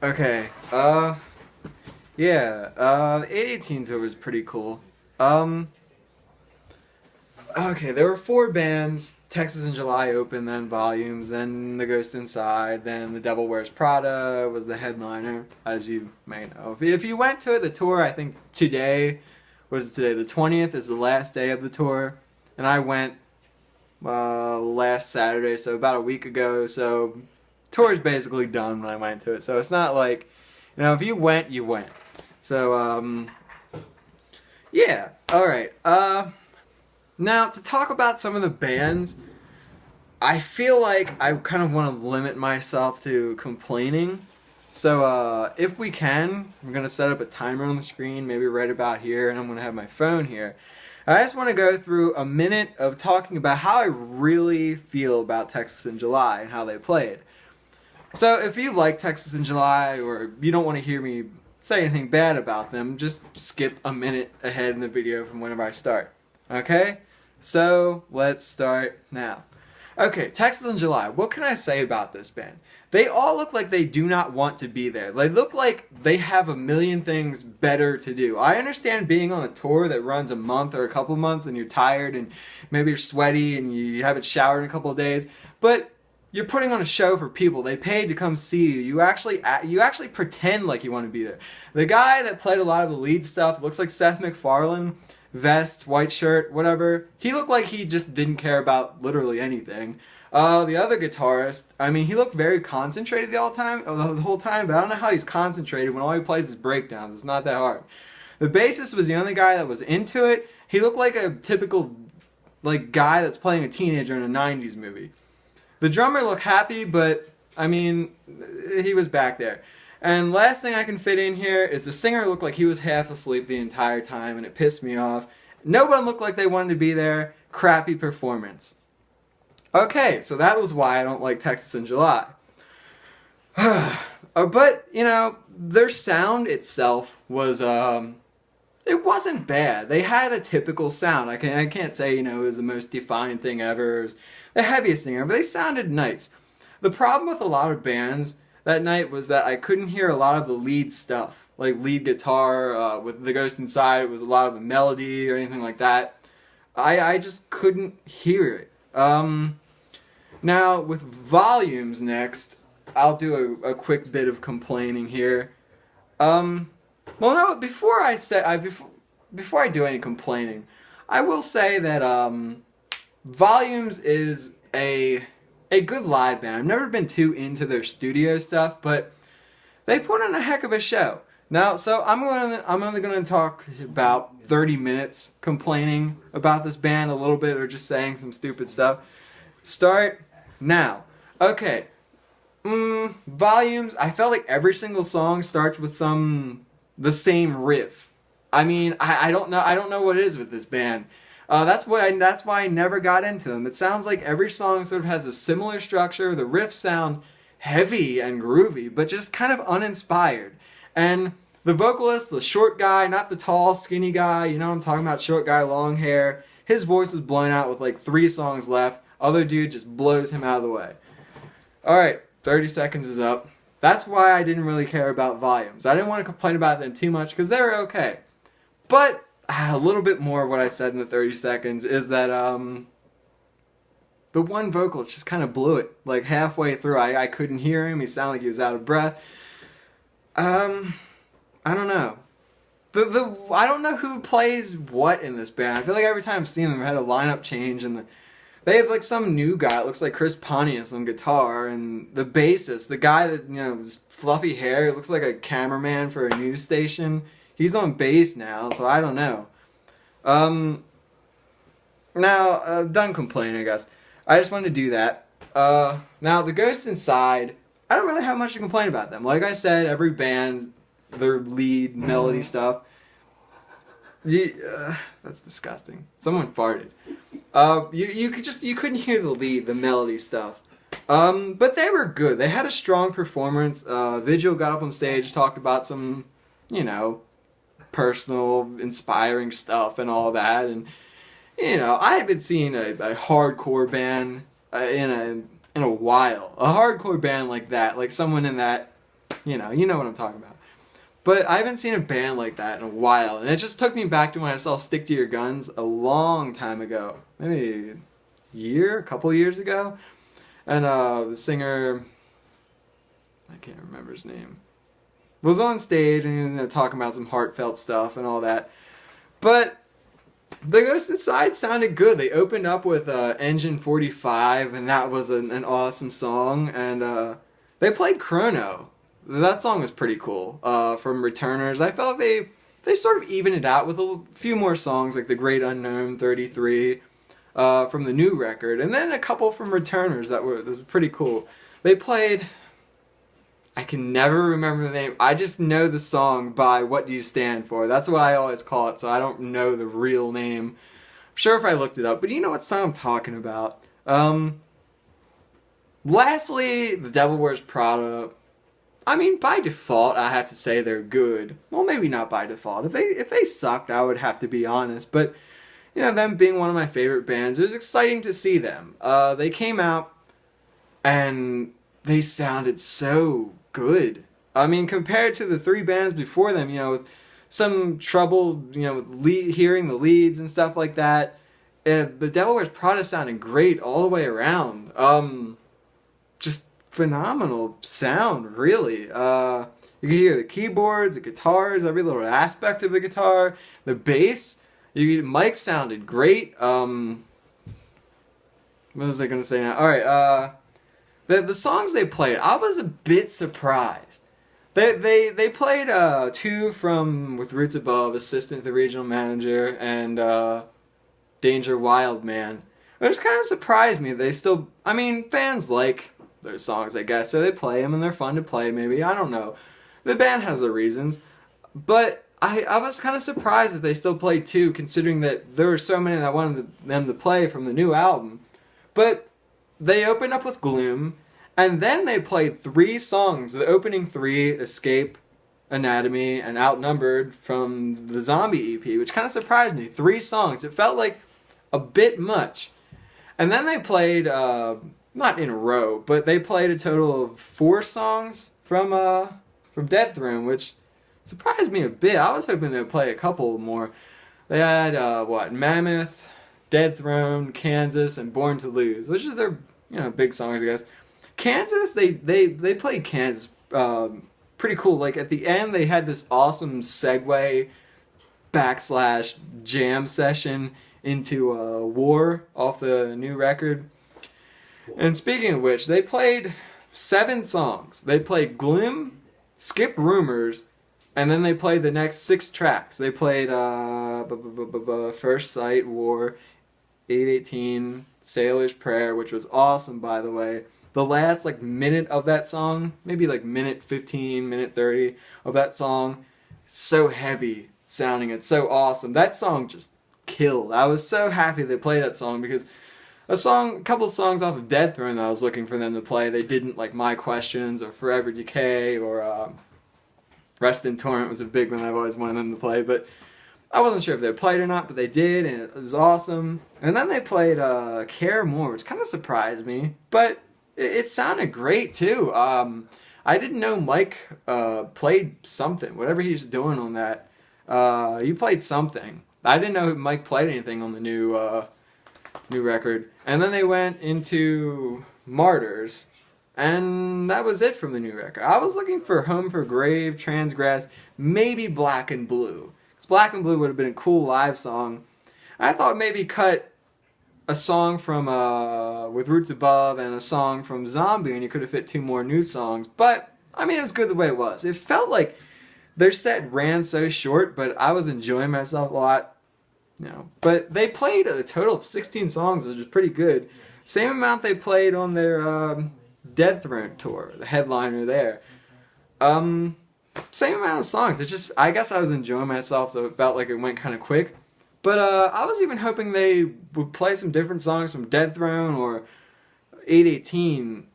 Okay. Yeah. The 818 tour was pretty cool. Okay, there were four bands. Texas in July opened, then Volumes, then The Ghost Inside, then The Devil Wears Prada was the headliner, as you may know. If you went to the tour, I think today, what is it today? The 20th is the last day of the tour, and I went last Saturday, so about a week ago. So tour's basically done when I went to it. So it's not like, if you went, you went. So yeah. All right. Now to talk about some of the bands, I feel like I kind of want to limit myself to complaining. So if we can, I'm gonna set up a timer on the screen, maybe right about here, and I'm gonna have my phone here. I just want to go through a minute of talking about how I really feel about Texas in July and how they played. So if you like Texas in July, or you don't want to hear me say anything bad about them, just skip a minute ahead in the video from whenever I start. Okay? So let's start now. Okay, Texas in July. What can I say about this band? They all look like they do not want to be there. They look like they have a million things better to do. I understand being on a tour that runs a month or a couple months and you're tired and maybe you're sweaty and you haven't showered in a couple of days, but you're putting on a show for people. They paid to come see you. You actually pretend like you want to be there. The guy that played a lot of the lead stuff looks like Seth MacFarlane. Vest, white shirt, whatever. He looked like he just didn't care about literally anything. The other guitarist, I mean, he looked very concentrated the whole time, but I don't know how he's concentrated when all he plays is breakdowns. It's not that hard. The bassist was the only guy that was into it. He looked like a typical guy that's playing a teenager in a 90s movie. The drummer looked happy, but I mean, he was back there. And last thing I can fit in here is the singer looked like he was half asleep the entire time, and it pissed me off. No one looked like they wanted to be there. Crappy performance. Okay, so that was why I don't like Texas in July. But, their sound itself was, it wasn't bad. They had a typical sound. I can't say, it was the most defined thing ever. It was the heaviest thing ever, but they sounded nice. The problem with a lot of bands that night was that I couldn't hear a lot of the lead stuff, like lead guitar. With The Ghost Inside, it was a lot of the melody or anything like that. I just couldn't hear it. Now with Volumes next, I'll do a quick bit of complaining here. Well, no, before I do any complaining, I will say that Volumes is a good live band. I've never been too into their studio stuff, but they put on a heck of a show. Now, so I'm only going to talk about 30 minutes complaining about this band a little bit, or just saying some stupid stuff. Start now. Okay. Volumes. I felt like every single song starts with the same riff. I mean, I don't know what it is with this band. That's why I never got into them. It sounds like every song sort of has a similar structure. The riffs sound heavy and groovy, but just kind of uninspired. And the vocalist, the short guy, not the tall, skinny guy, I'm talking about, short guy, long hair, his voice was blown out with like 3 songs left. Other dude just blows him out of the way. Alright, 30 seconds is up. That's why I didn't really care about Volumes. I didn't want to complain about them too much because they were okay. But a little bit more of what I said in the 30 seconds is that the one vocalist just kind of blew it. Like halfway through, I couldn't hear him. He sounded like he was out of breath. I don't know. I don't know who plays what in this band. I feel like every time I've seen them, I had a lineup change, and they have like some new guy. It looks like Chris Pontius on guitar, and the bassist, the guy that his fluffy hair, looks like a cameraman for a news station. He's on bass now, so I don't know. Now, done complaining, I guess. I just wanted to do that. Now, The Ghost Inside, I don't really have much to complain about them. Like I said, every band, their lead, melody stuff. That's disgusting. Someone farted. You couldn't hear the lead, the melody stuff. But they were good. They had a strong performance. Vigil got up on stage, talked about some, personal, inspiring stuff and all that. And I haven't seen a hardcore band in a while. A hardcore band like that, like someone in that You know what I'm talking about. But I haven't seen a band like that in a while, and it just took me back to when I saw Stick to Your Guns a long time ago, maybe a couple years ago, and the singer, I can't remember his name, was on stage and he was talking about some heartfelt stuff and all that. But the Ghost Inside sounded good. They opened up with Engine 45, and that was an awesome song. And they played Chrono. That song was pretty cool. From Returners, I felt like they sort of evened it out with a few more songs, like The Great Unknown 33 from the new record, and then a couple from Returners that was pretty cool. They played, I can never remember the name. I just know the song by What Do You Stand For. That's what I always call it, so I don't know the real name. I'm sure if I looked it up, but you know what song I'm talking about. Lastly, The Devil Wears Prada. I mean, by default, I have to say they're good. Well, maybe not by default. If they sucked, I would have to be honest. But, them being one of my favorite bands, it was exciting to see them. They came out, and they sounded so good. I mean, compared to the three bands before them, with some trouble, with hearing the leads and stuff like that, The Devil Wears Prada sounded great all the way around. Just phenomenal sound, really. You can hear the keyboards, the guitars, every little aspect of the guitar, the bass. Mike sounded great. What was I gonna say now? All right. The songs they played, I was a bit surprised. They played two from With Roots Above, Assistant to the Regional Manager, and Danger Wild Man. Which kind of surprised me. They still, I mean, fans like their songs, I guess, so they play them and they're fun to play, maybe. I don't know. The band has their reasons. But I was kind of surprised that they still played two, considering that there were so many that I wanted them to play from the new album. But they opened up with Gloom, and then they played three songs. The opening three, Escape, Anatomy, and Outnumbered from the Zombie EP, which kind of surprised me. 3 songs. It felt like a bit much. And then they played, not in a row, but they played a total of 4 songs from Dead Throne, which surprised me a bit. I was hoping they'd play a couple more. They had, Mammoth, Dead Throne, Kansas, and Born to Lose, which is their, big songs, I guess. Kansas, they played Kansas pretty cool. Like, at the end, they had this awesome segue / jam session into War off the new record. And speaking of which, they played 7 songs. They played Gloom, Skip Rumors, and then they played the next 6 tracks. They played First Sight, War, 818, Sailor's Prayer, which was awesome, by the way. The last minute of that song, maybe minute 15, minute 30 of that song, it's so heavy sounding. It's so awesome. That song just killed. I was so happy they played that song because a couple of songs off of Dead Throne that I was looking for them to play, they didn't, like My Questions or Forever Decay or Rest in Torrent was a big one I've always wanted them to play, but I wasn't sure if they played or not, but they did, and it was awesome. And then they played Care More, which kind of surprised me, but it sounded great too. I didn't know Mike played something, whatever he's doing on that. He played something. I didn't know Mike played anything on the new record. And then they went into Martyrs, and that was it from the new record. I was looking for Home for Grave, Transgress, maybe Black and Blue. Because Black and Blue would have been a cool live song. I thought maybe cut a song from With Roots Above and a song from Zombie, and you could have fit 2 more new songs. But, I mean, it was good the way it was. It felt like their set ran so short, but I was enjoying myself a lot. But they played a total of 16 songs, which is pretty good. Same amount they played on their Dead Throne tour, the headliner there. Same amount of songs. I guess I was enjoying myself, so it felt like it went kind of quick. But I was even hoping they would play some different songs from Dead Throne or 818.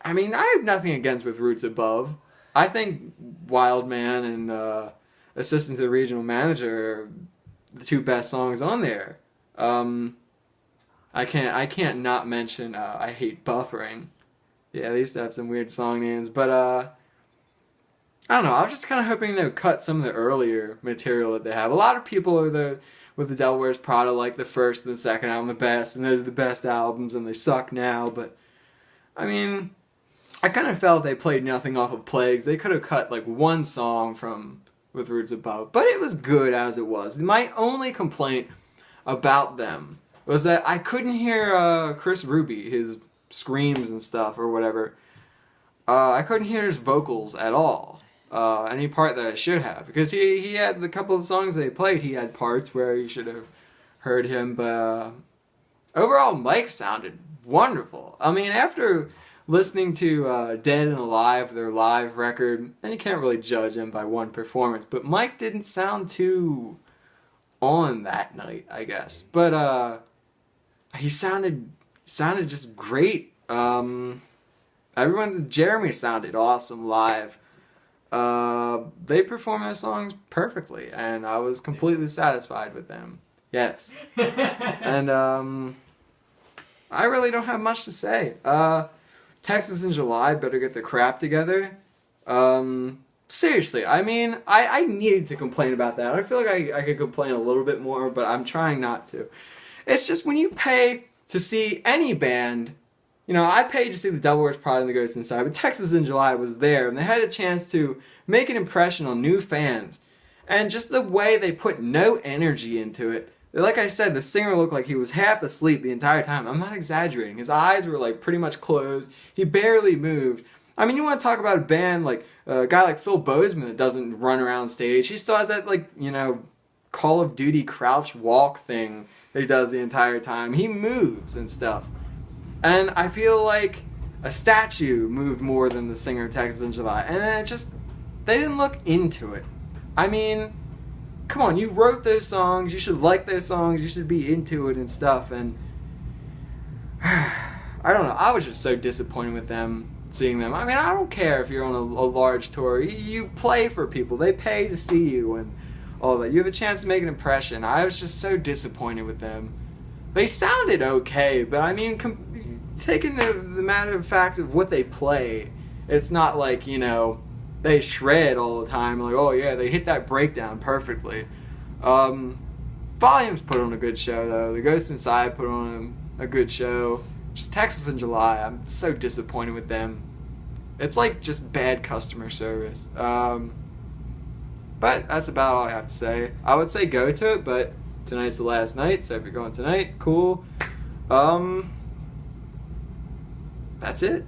I mean, I have nothing against With Roots Above. I think Wild Man and Assistant to the Regional Manager are the 2 best songs on there. I can't not mention I Hate Buffering. Yeah, they used to have some weird song names, but I don't know. I was just kind of hoping they would cut some of the earlier material that they have. A lot of people are with the Devil Wears Prada, like the first and the second album the best, and those are the best albums, and they suck now. But I mean, I kind of felt they played nothing off of Plagues. They could have cut like one song from With Roots Above, but it was good as it was. My only complaint about them was that I couldn't hear Chris Ruby, his screams and stuff or whatever. I couldn't hear his vocals at all. Any part that I should have, because he had the couple of songs they played, he had parts where you should have heard him, but overall Mike sounded wonderful. I mean, after listening to Dead and Alive, their live record, and you can't really judge them by one performance, but Mike didn't sound too on that night, I guess. But he sounded just great. Jeremy sounded awesome live. They performed those songs perfectly, and I was completely satisfied with them. Yes. And I really don't have much to say. Texas in July better get the crap together. Seriously, I mean, I needed to complain about that. I feel like I could complain a little bit more, but I'm trying not to. It's just when you pay to see any band, you know, I paid to see the Devil Wears Prada and the Ghost Inside, but Texas in July was there, and they had a chance to make an impression on new fans. And just the way they put no energy into it. Like I said, the singer looked like he was half asleep the entire time. I'm not exaggerating. His eyes were like pretty much closed. He barely moved. I mean, you want to talk about a band like a guy like Phil Bozeman that doesn't run around stage. He still has that, like, you know, Call of Duty crouch walk thing that he does the entire time. He moves and stuff. And I feel like a statue moved more than the singer of Texas in July. And then it just, they didn't look into it. I mean, come on, you wrote those songs, you should like those songs, you should be into it and stuff. And I don't know, I was just so disappointed with them, seeing them. I mean, I don't care if you're on a large tour. You play for people, they pay to see you and all that. You have a chance to make an impression. I was just so disappointed with them. They sounded okay, but I mean, taking the matter of fact of what they play, it's not like, you know, they shred all the time, like, oh yeah, they hit that breakdown perfectly. Volumes put on a good show, though. The Ghost Inside put on a good show. Just Texas in July, I'm so disappointed with them. It's like just bad customer service. But that's about all I have to say. I would say go to it, but tonight's the last night, so if you're going tonight, cool. That's it.